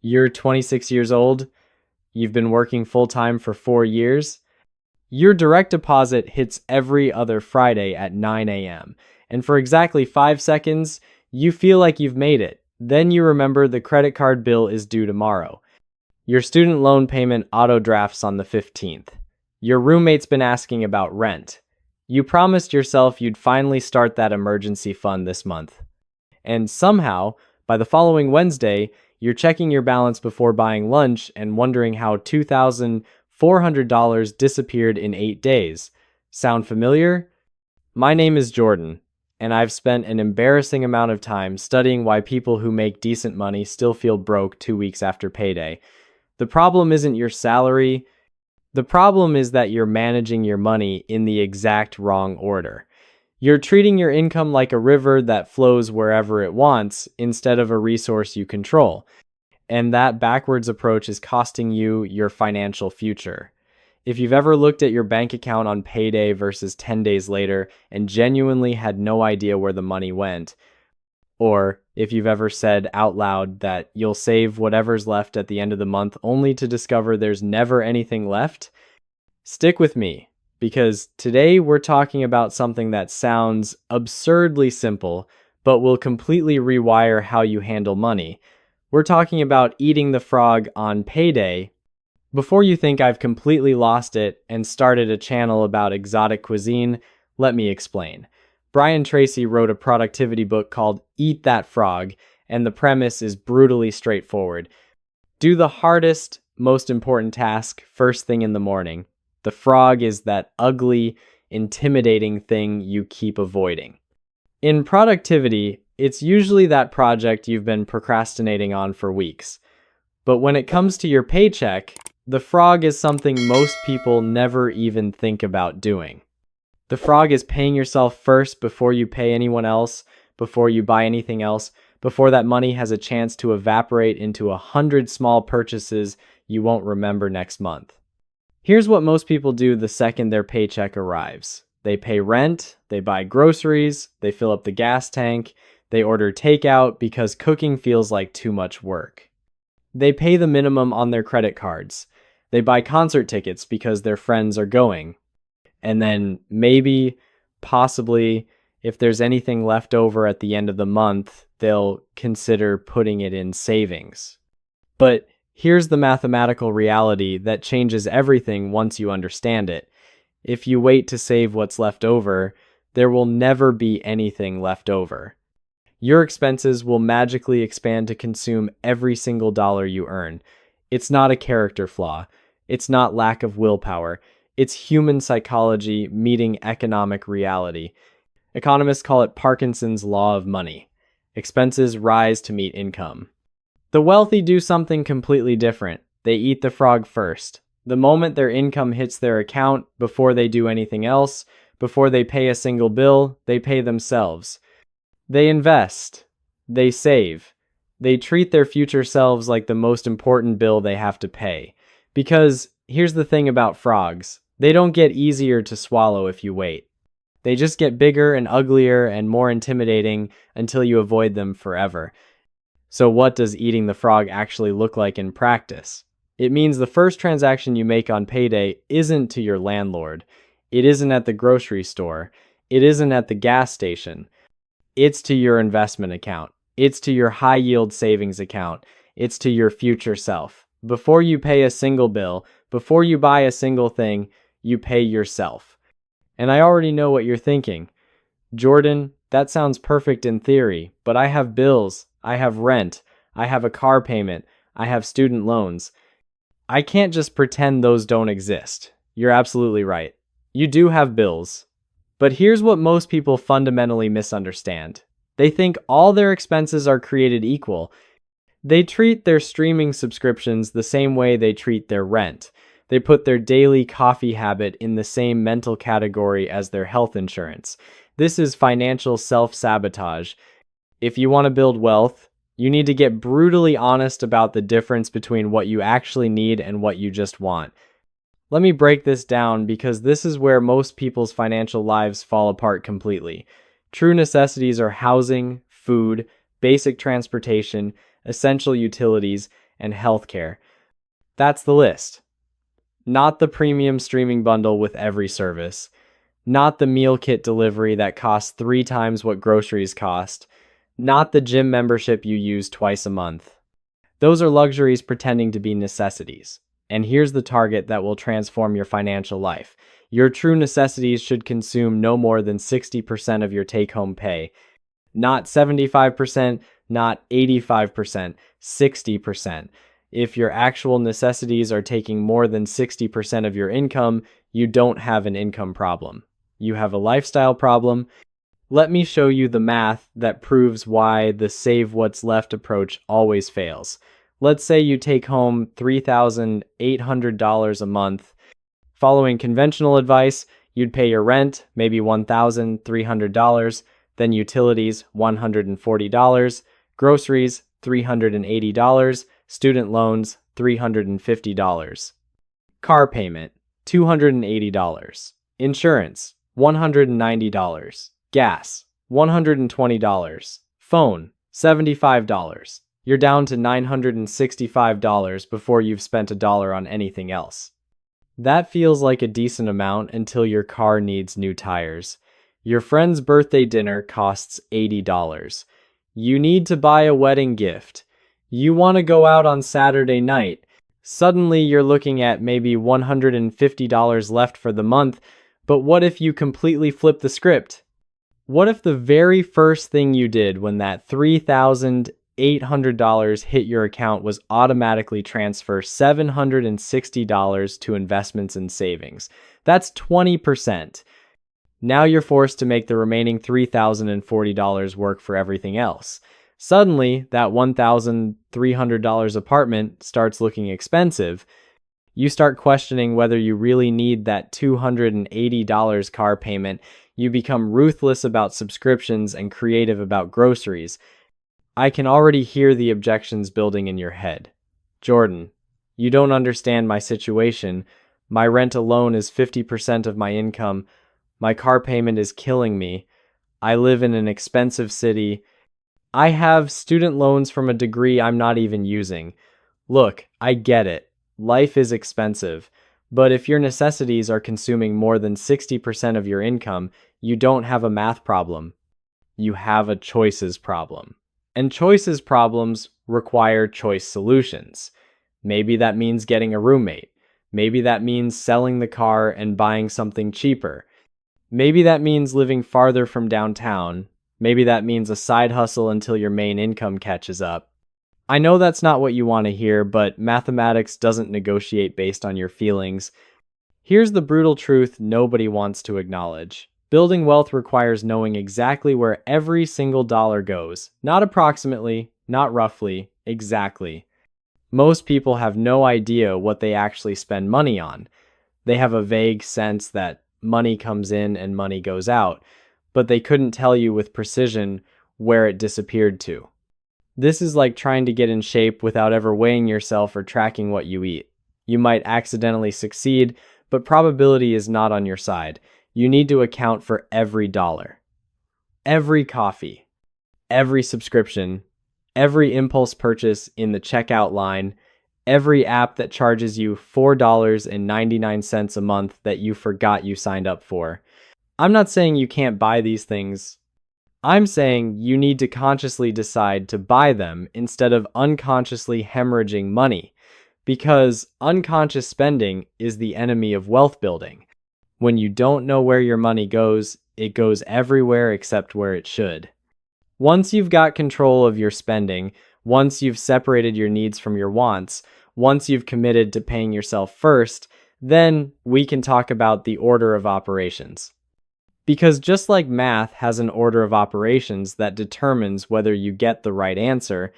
You're 26 years old, you've been working full-time for 4 years. Your direct deposit hits every other Friday at 9 a.m. And for exactly 5 seconds, you feel like you've made it. Then you remember the credit card bill is due tomorrow. Your student loan payment auto-drafts on the 15th. Your roommate's been asking about rent. You promised yourself you'd finally start that emergency fund this month. And somehow, by the following Wednesday, you're checking your balance before buying lunch and wondering how $2,400 disappeared in 8 days. Sound familiar? My name is Jordan, and I've spent an embarrassing amount of time studying why people who make decent money still feel broke 2 weeks after payday. The problem isn't your salary. The problem is that you're managing your money in the exact wrong order. You're treating your income like a river that flows wherever it wants instead of a resource you control. And that backwards approach is costing you your financial future. If you've ever looked at your bank account on payday versus 10 days later and genuinely had no idea where the money went, or if you've ever said out loud that you'll save whatever's left at the end of the month only to discover there's never anything left, stick with me. Because today we're talking about something that sounds absurdly simple, but will completely rewire how you handle money. We're talking about eating the frog on payday. Before you think I've completely lost it and started a channel about exotic cuisine, let me explain. Brian Tracy wrote a productivity book called Eat That Frog, and the premise is brutally straightforward. Do the hardest, most important task first thing in the morning. The frog is that ugly, intimidating thing you keep avoiding. In productivity, it's usually that project you've been procrastinating on for weeks. But when it comes to your paycheck, the frog is something most people never even think about doing. The frog is paying yourself first before you pay anyone else, before you buy anything else, before that money has a chance to evaporate into 100 small purchases you won't remember next month. Here's what most people do the second their paycheck arrives. They pay rent, they buy groceries, they fill up the gas tank, they order takeout because cooking feels like too much work. They pay the minimum on their credit cards. They buy concert tickets because their friends are going. And then maybe, possibly, if there's anything left over at the end of the month, they'll consider putting it in savings. But here's the mathematical reality that changes everything once you understand it. If you wait to save what's left over, there will never be anything left over. Your expenses will magically expand to consume every single dollar you earn. It's not a character flaw. It's not lack of willpower. It's human psychology meeting economic reality. Economists call it Parkinson's law of money. Expenses rise to meet income. The wealthy do something completely different. They eat the frog first. The moment their income hits their account, before they do anything else, before they pay a single bill, they pay themselves. They invest. They save. They treat their future selves like the most important bill they have to pay. Because here's the thing about frogs. They don't get easier to swallow if you wait. They just get bigger and uglier and more intimidating until you avoid them forever. So what does eating the frog actually look like in practice? It means the first transaction you make on payday isn't to your landlord. It isn't at the grocery store. It isn't at the gas station. It's to your investment account. It's to your high-yield savings account. It's to your future self. Before you pay a single bill, before you buy a single thing, you pay yourself. And I already know what you're thinking. Jordan, that sounds perfect in theory, but I have bills. I have rent, I have a car payment, I have student loans. I can't just pretend those don't exist. You're absolutely right. You do have bills. But here's what most people fundamentally misunderstand. They think all their expenses are created equal. They treat their streaming subscriptions the same way they treat their rent. They put their daily coffee habit in the same mental category as their health insurance. This is financial self-sabotage. If you want to build wealth, you need to get brutally honest about the difference between what you actually need and what you just want. Let me break this down because this is where most people's financial lives fall apart completely. True necessities are housing, food, basic transportation, essential utilities, and healthcare. That's the list. Not the premium streaming bundle with every service. Not the meal kit delivery that costs 3 times what groceries cost. Not the gym membership you use twice a month. Those are luxuries pretending to be necessities. And here's the target that will transform your financial life. Your true necessities should consume no more than 60% of your take-home pay. Not 75%, not 85%, 60%. If your actual necessities are taking more than 60% of your income, you don't have an income problem. You have a lifestyle problem. Let me show you the math that proves why the save what's left approach always fails. Let's say you take home $3,800 a month. Following conventional advice, you'd pay your rent, maybe $1,300, then utilities, $140, groceries, $380, student loans, $350, car payment, $280, insurance, $190, gas, $120, phone, $75. You're down to $965 before you've spent $1 on anything else. That feels like a decent amount until your car needs new tires. Your friend's birthday dinner costs $80. You need to buy a wedding gift. You want to go out on Saturday night. Suddenly you're looking at maybe $150 left for the month, but what if you completely flip the script? What if the very first thing you did when that $3,800 hit your account was automatically transfer $760 to investments and savings? That's 20%. Now you're forced to make the remaining $3,040 work for everything else. Suddenly, that $1,300 apartment starts looking expensive. You start questioning whether you really need that $280 car payment. You become ruthless about subscriptions and creative about groceries. I can already hear the objections building in your head. Jordan, you don't understand my situation. My rent alone is 50% of my income. My car payment is killing me. I live in an expensive city. I have student loans from a degree I'm not even using. Look, I get it. Life is expensive. But if your necessities are consuming more than 60% of your income, you don't have a math problem. You have a choices problem. And choices problems require choice solutions. Maybe that means getting a roommate. Maybe that means selling the car and buying something cheaper. Maybe that means living farther from downtown. Maybe that means a side hustle until your main income catches up. I know that's not what you want to hear, but mathematics doesn't negotiate based on your feelings. Here's the brutal truth nobody wants to acknowledge. Building wealth requires knowing exactly where every single dollar goes. Not approximately, not roughly, exactly. Most people have no idea what they actually spend money on. They have a vague sense that money comes in and money goes out, but they couldn't tell you with precision where it disappeared to. This is like trying to get in shape without ever weighing yourself or tracking what you eat. You might accidentally succeed, but probability is not on your side. You need to account for every dollar. Every coffee, every subscription, every impulse purchase in the checkout line, every app that charges you $4.99 a month that you forgot you signed up for. I'm not saying you can't buy these things. I'm saying you need to consciously decide to buy them instead of unconsciously hemorrhaging money, because unconscious spending is the enemy of wealth building. When you don't know where your money goes, it goes everywhere except where it should. Once you've got control of your spending, once you've separated your needs from your wants, once you've committed to paying yourself first, then we can talk about the order of operations. Because just like math has an order of operations that determines whether you get the right answer,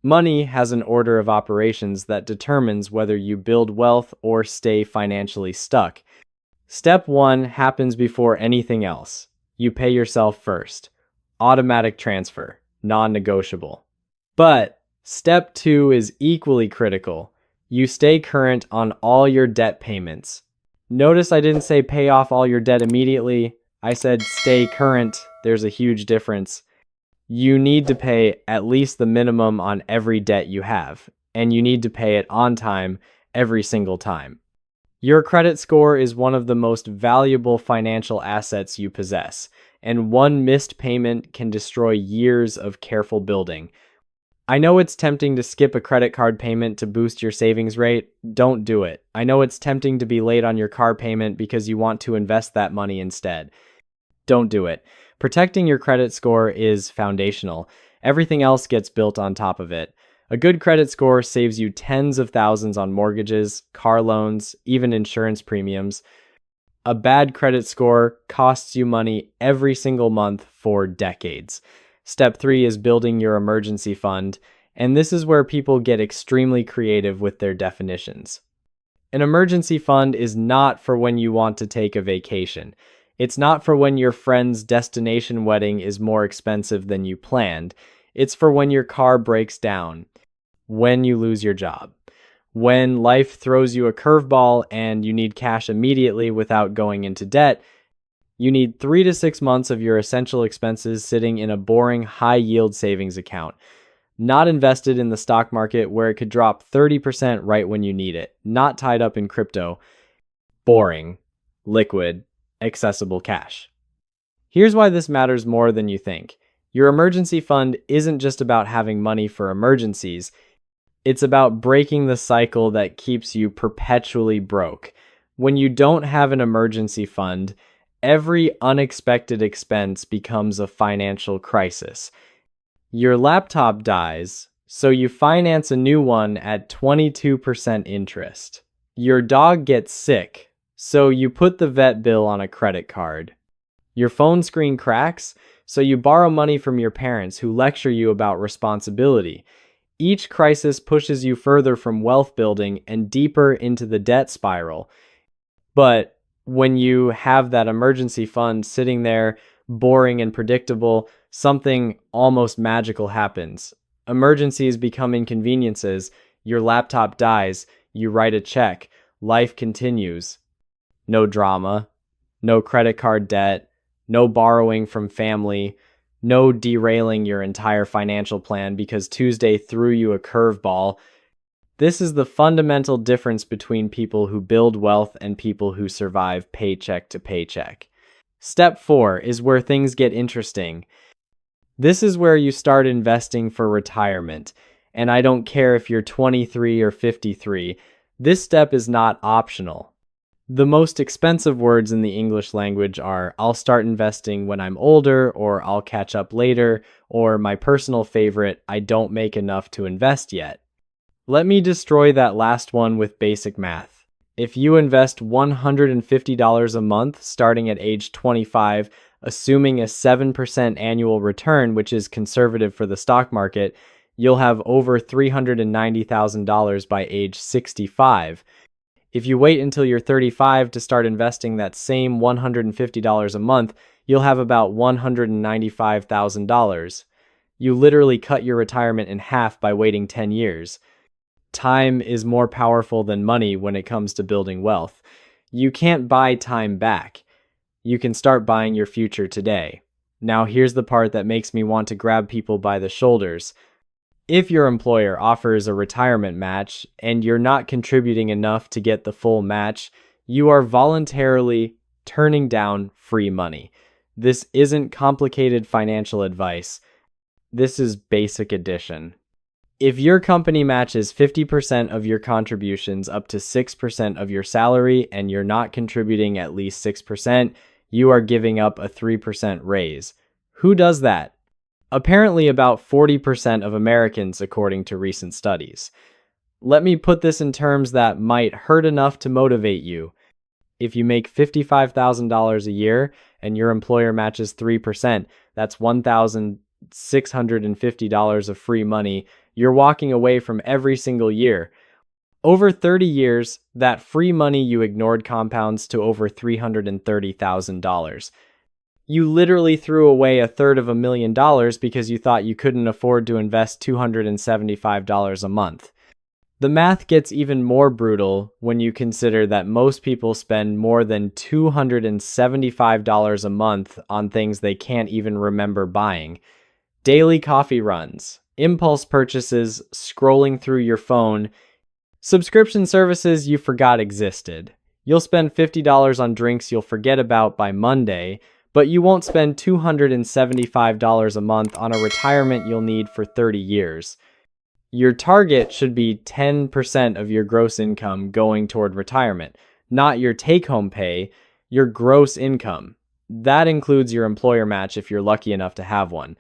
money has an order of operations that determines whether you build wealth or stay financially stuck. Step 1 happens before anything else. You pay yourself first. Automatic transfer, non-negotiable. But step 2 is equally critical. You stay current on all your debt payments. Notice I didn't say pay off all your debt immediately. I said stay current. There's a huge difference. You need to pay at least the minimum on every debt you have. and you need to pay it on time every single time. Your credit score is one of the most valuable financial assets you possess, and one missed payment can destroy years of careful building. I know it's tempting to skip a credit card payment to boost your savings rate. Don't do it. I know it's tempting to be late on your car payment because you want to invest that money instead. Don't do it. Protecting your credit score is foundational. Everything else gets built on top of it. A good credit score saves you tens of thousands on mortgages, car loans, even insurance premiums. A bad credit score costs you money every single month for decades. Step 3 is building your emergency fund, and this is where people get extremely creative with their definitions. An emergency fund is not for when you want to take a vacation. It's not for when your friend's destination wedding is more expensive than you planned. It's for when your car breaks down, when you lose your job, when life throws you a curveball and you need cash immediately without going into debt. You need 3 to 6 months of your essential expenses sitting in a boring high-yield savings account, not invested in the stock market where it could drop 30% right when you need it, not tied up in crypto. Boring, liquid, accessible cash. Here's why this matters more than you think. Your emergency fund isn't just about having money for emergencies. It's about breaking the cycle that keeps you perpetually broke. When you don't have an emergency fund, every unexpected expense becomes a financial crisis. Your laptop dies, so you finance a new one at 22% interest. Your dog gets sick, so you put the vet bill on a credit card. Your phone screen cracks, so you borrow money from your parents who lecture you about responsibility. Each crisis pushes you further from wealth building and deeper into the debt spiral. But when you have that emergency fund sitting there, boring and predictable, something almost magical happens. Emergencies become inconveniences. Your laptop dies. You write a check. Life continues. No drama, no credit card debt, no borrowing from family, no derailing your entire financial plan because Tuesday threw you a curveball. This is the fundamental difference between people who build wealth and people who survive paycheck to paycheck. Step 4 is where things get interesting. This is where you start investing for retirement. And I don't care if you're 23 or 53. This step is not optional. The most expensive words in the English language are "I'll start investing when I'm older," or "I'll catch up later," or my personal favorite, "I don't make enough to invest yet." Let me destroy that last one with basic math. If you invest $150 a month starting at age 25, assuming a 7% annual return, which is conservative for the stock market, you'll have over $390,000 by age 65. If you wait until you're 35 to start investing that same $150 a month, you'll have about $195,000. You literally cut your retirement in half by waiting 10 years. Time is more powerful than money when it comes to building wealth. You can't buy time back. You can start buying your future today. Now here's the part that makes me want to grab people by the shoulders. If your employer offers a retirement match and you're not contributing enough to get the full match, you are voluntarily turning down free money. This isn't complicated financial advice. This is basic addition. If your company matches 50% of your contributions up to 6% of your salary and you're not contributing at least 6%, you are giving up a 3% raise. Who does that? Apparently about 40% of Americans, according to recent studies. Let me put this in terms that might hurt enough to motivate you. If you make $55,000 a year and your employer matches 3%, that's $1,650 of free money you're walking away from every single year. Over 30 years, that free money you ignored compounds to over $330,000. You literally threw away $350,000 because you thought you couldn't afford to invest $275 a month. The math gets even more brutal when you consider that most people spend more than $275 a month on things they can't even remember buying. Daily coffee runs, impulse purchases, scrolling through your phone, subscription services you forgot existed. You'll spend $50 on drinks you'll forget about by Monday, but you won't spend $275 a month on a retirement you'll need for 30 years. Your target should be 10% of your gross income going toward retirement, not your take-home pay, your gross income. That includes your employer match if you're lucky enough to have one.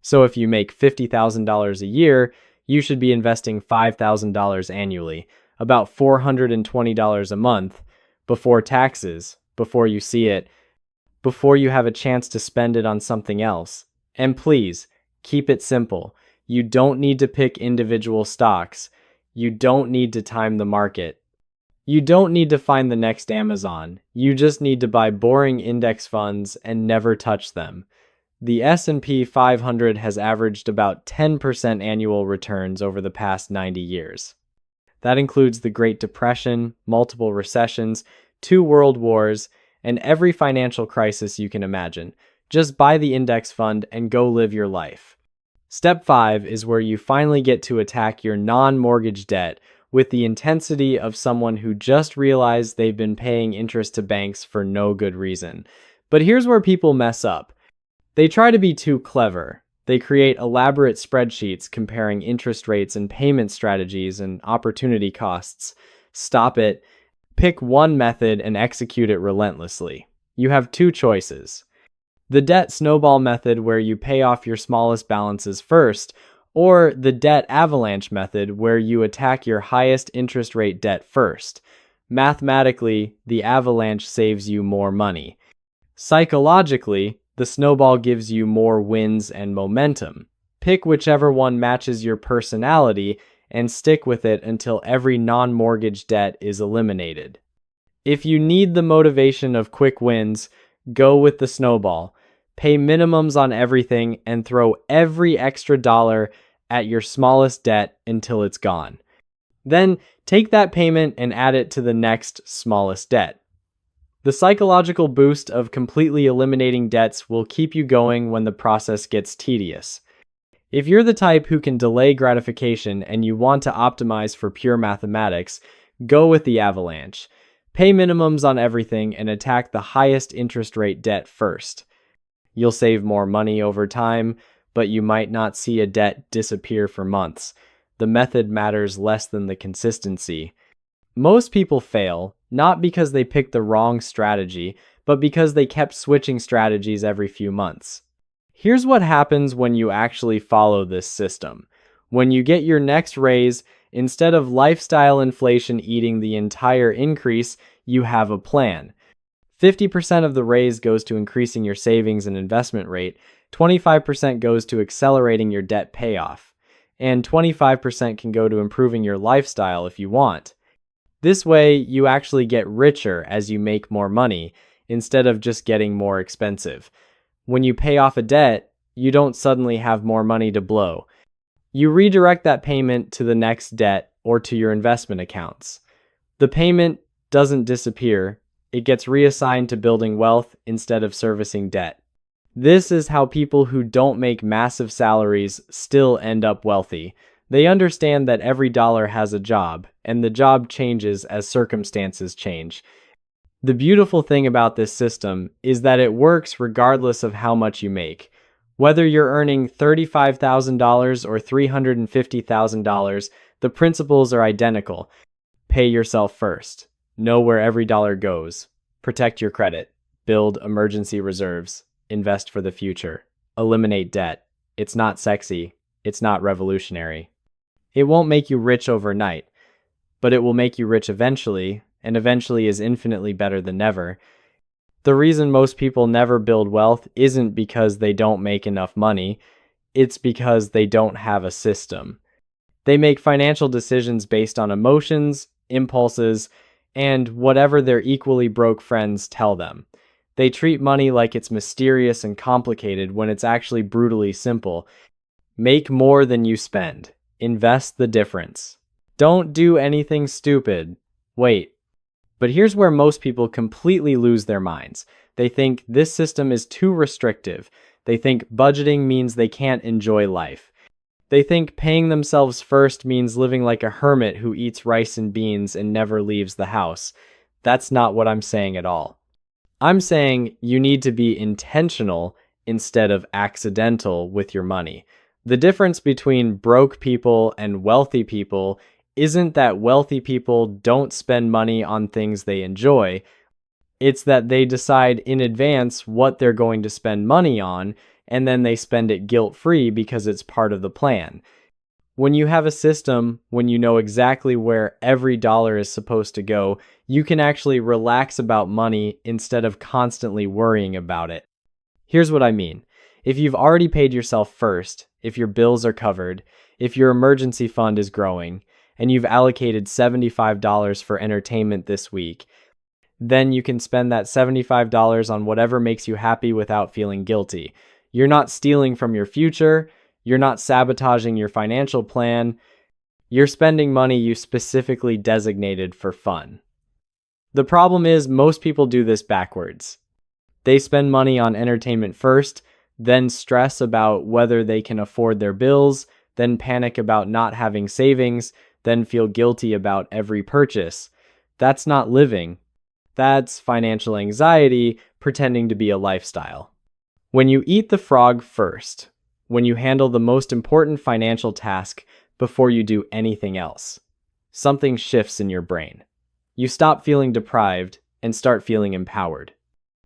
So if you make $50,000 a year, you should be investing $5,000 annually, about $420 a month, before taxes, before you see it, before you have a chance to spend it on something else. And please, keep it simple. You don't need to pick individual stocks. You don't need to time the market. You don't need to find the next Amazon. You just need to buy boring index funds and never touch them. The S&P 500 has averaged about 10% annual returns over the past 90 years. That includes the Great Depression, multiple recessions, 2 world wars, and every financial crisis you can imagine. Just buy the index fund and go live your life. Step 5 is where you finally get to attack your non-mortgage debt with the intensity of someone who just realized they've been paying interest to banks for no good reason. But here's where people mess up. They try to be too clever. They create elaborate spreadsheets comparing interest rates and payment strategies and opportunity costs. Stop it. Pick one method and execute it relentlessly. You have 2 choices. The debt snowball method, where you pay off your smallest balances first, or the debt avalanche method, where you attack your highest interest rate debt first. Mathematically, the avalanche saves you more money. Psychologically, the snowball gives you more wins and momentum. Pick whichever one matches your personality and stick with it until every non-mortgage debt is eliminated. If you need the motivation of quick wins, go with the snowball. Pay minimums on everything and throw every extra dollar at your smallest debt until it's gone. Then take that payment and add it to the next smallest debt. The psychological boost of completely eliminating debts will keep you going when the process gets tedious. If you're the type who can delay gratification and you want to optimize for pure mathematics, go with the avalanche. Pay minimums on everything and attack the highest interest rate debt first. You'll save more money over time, but you might not see a debt disappear for months. The method matters less than the consistency. Most people fail, not because they picked the wrong strategy, but because they kept switching strategies every few months. Here's what happens when you actually follow this system. When you get your next raise, instead of lifestyle inflation eating the entire increase, you have a plan. 50% of the raise goes to increasing your savings and investment rate, 25% goes to accelerating your debt payoff, and 25% can go to improving your lifestyle if you want. This way, you actually get richer as you make more money, instead of just getting more expensive. When you pay off a debt, you don't suddenly have more money to blow. You redirect that payment to the next debt or to your investment accounts. The payment doesn't disappear. It gets reassigned to building wealth instead of servicing debt. This is how people who don't make massive salaries still end up wealthy. They understand that every dollar has a job, and the job changes as circumstances change. The beautiful thing about this system is that it works regardless of how much you make. Whether you're earning $35,000 or $350,000, the principles are identical. Pay yourself first. Know where every dollar goes. Protect your credit. Build emergency reserves. Invest for the future. Eliminate debt. It's not sexy. It's not revolutionary. It won't make you rich overnight, but it will make you rich eventually, and eventually is infinitely better than never. The reason most people never build wealth isn't because they don't make enough money. It's because they don't have a system. They make financial decisions based on emotions, impulses, and whatever their equally broke friends tell them. They treat money like it's mysterious and complicated when it's actually brutally simple. Make more than you spend. Invest the difference. Don't do anything stupid. Wait. But here's where most people completely lose their minds. They think this system is too restrictive. They think budgeting means they can't enjoy life. They think paying themselves first means living like a hermit who eats rice and beans and never leaves the house. That's not what I'm saying at all. I'm saying you need to be intentional instead of accidental with your money. The difference between broke people and wealthy people isn't that wealthy people don't spend money on things they enjoy. It's that they decide in advance what they're going to spend money on, and then they spend it guilt-free because it's part of the plan. When you have a system, when you know exactly where every dollar is supposed to go, you can actually relax about money instead of constantly worrying about it. Here's what I mean. If you've already paid yourself first, if your bills are covered, if your emergency fund is growing, and you've allocated $75 for entertainment this week, then you can spend that $75 on whatever makes you happy without feeling guilty. You're not stealing from your future. You're not sabotaging your financial plan. You're spending money you specifically designated for fun. The problem is most people do this backwards. They spend money on entertainment first, then stress about whether they can afford their bills, then panic about not having savings, then feel guilty about every purchase. That's not living. That's financial anxiety pretending to be a lifestyle. When you eat the frog first, when you handle the most important financial task before you do anything else, something shifts in your brain. You stop feeling deprived and start feeling empowered.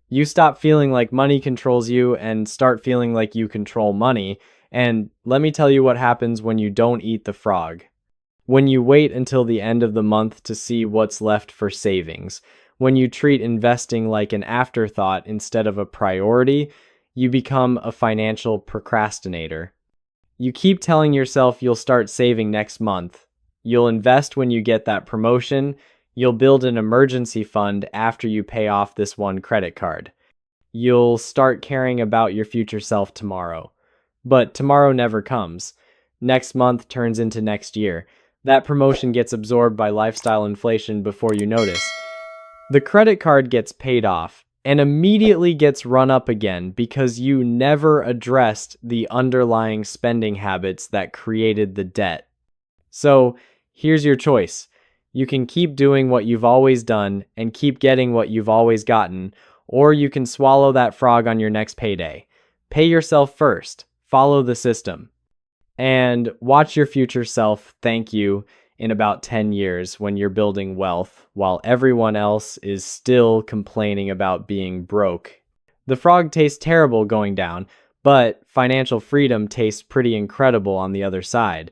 You stop feeling like money controls you and start feeling like you control money. And let me tell you what happens when you don't eat the frog. When you wait until the end of the month to see what's left for savings, when you treat investing like an afterthought instead of a priority, you become a financial procrastinator. You keep telling yourself you'll start saving next month. You'll invest when you get that promotion. You'll build an emergency fund after you pay off this one credit card. You'll start caring about your future self tomorrow. But tomorrow never comes. Next month turns into next year. That promotion gets absorbed by lifestyle inflation before you notice. The credit card gets paid off and immediately gets run up again because you never addressed the underlying spending habits that created the debt. So here's your choice. You can keep doing what you've always done and keep getting what you've always gotten, or you can swallow that frog on your next payday. Pay yourself first. Follow the system. And watch your future self thank you in about 10 years when you're building wealth while everyone else is still complaining about being broke. The frog tastes terrible going down, but financial freedom tastes pretty incredible on the other side.